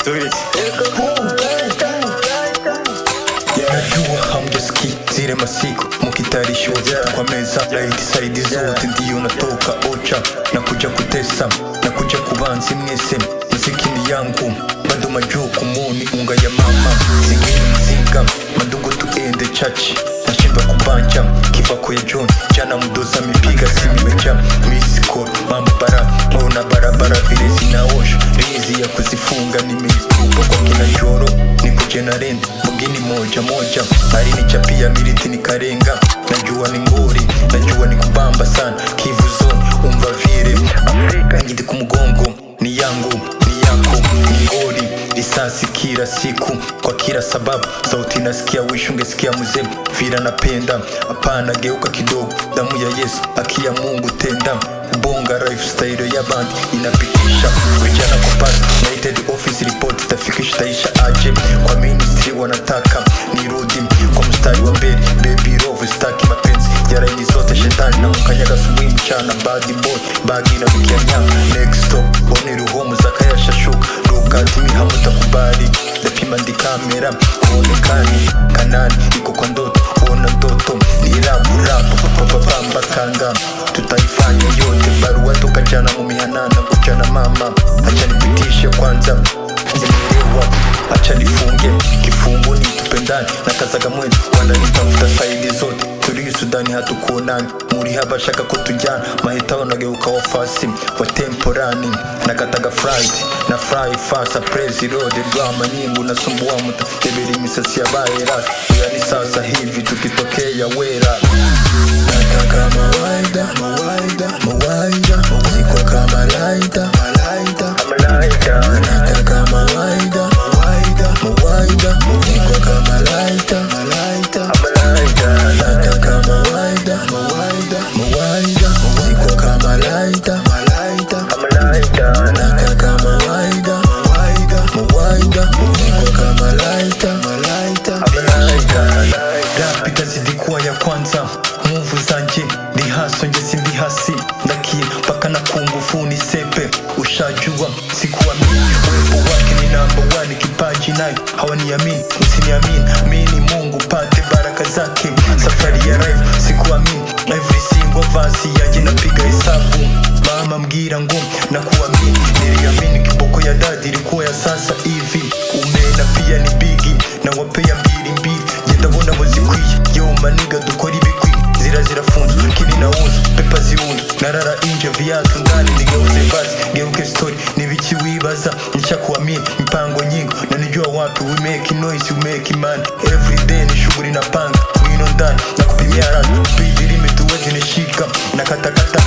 Do it. Najua hamjaski zile masiku mukitarisha kwa meza right side zote ndiyo natoka ocha na kuja kutesa na kuja kubanzi mwese muziki ni yangu bado majuku muni unga ya mama zingine mzinga madugo tuende chachi nashindwa kubanja kiva kwa John jana mdoza mipiga simimeja miss call mama bara ona barabara vile zinaosha rizi ya kuzifunga nimeitupa kwa kina joro nikuje na rende mugini moja moja alinichapia militi nikarenga najua ni ngori najua ni kubamba sana Kivu zone umva vile Afrika ngidi kumugongo ni yangu ni yako ni ngori risasi kila siku kwa kila sababu sauti nasikia wish ungesikia mzee vila napenda hapana geuka kidogo damu ya Yesu akia Mungu tenda bonga lifestyle ya band inapitisha vijana kwa pass United office report tafikisha taisha aje kwa ministry wanataka nirudi kwa mstari wa mbele baby love staki mapenzi ya raini zote shetani na mkanyaga subuhi mchana bad boy bagi na mkianya next stop oni ruhomu zakaya shashuka rukati hamutakubali dapima ndi kamera onekani kanani iko kwa ndoto ona ndoto ni rabu pamba kanga tutaifanya yote barua tukajana mu mihanana kujana mama acha nipitishe kwanza zimerewa acha nifunge kifungo ni tupendani na kazaga mwendo wananitafuta saidi zote turi Sudani hatukuonani muri haba shaka kutujana mahita wanageuka wafasi wa temporani nakataga flight na fly fast praise road drama nyingu nasumbua muta tebeli misasi ya baera yani sasa hivi tukitokea wera nataka mawaida ziko kama laita nataka mawaida ziko kama laita nataka mawaida ziko kama laita nataka mawaida ziko kama laita rapita zidikuwa ya kwanza muvu zanje ndihaso nje simbihasi ndakie paka na kungufu ni sepe ushajua sikuamini wepo wake ni number one kipaji nayo hawaniamini usiniamini mini Mungu pate baraka zake safari ya life sikuamini every single verse yaje napiga hesabu mama mbwira ngo na kuamini niliamini kiboko ya dadi ilikuwa ya sasa hivi umena pia ni bigi na wapea mbili jenda bona bozikwiye yo maniga dukora ibikwi zirafunzwe kini na uzo pepa ziunda narara inje viatu ndani nigeuze basi geuke story nibiki wibaza nisha kuamini mipango nyingi na nijua wapi we make noise we make man every day ni shughuli na panga wino ndani na kupimia ratu speed limit uwezi nishika na katakata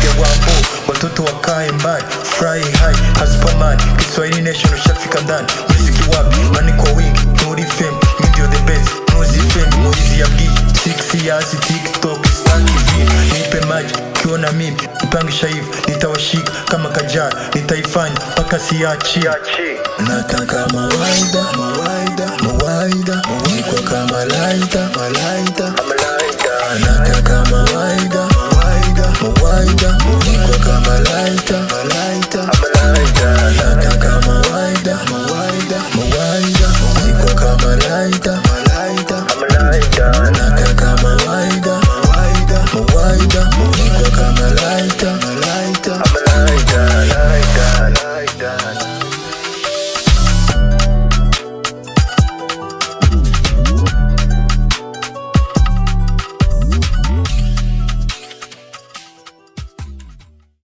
ya wambo watoto wakae mbali fry high haspaman Kiswahili nation ushafika ndani muziki wapi mani kwa wingi muri fame ndio the best nuzi fame muizi ya bgi 6 years TikTok staki vini nipe maji kiona mimi mpangisha hivi nitawashika kama kajara nitaifanya paka siachi nataka mawaida ziko kama laita nataka mawaida ziko kama laita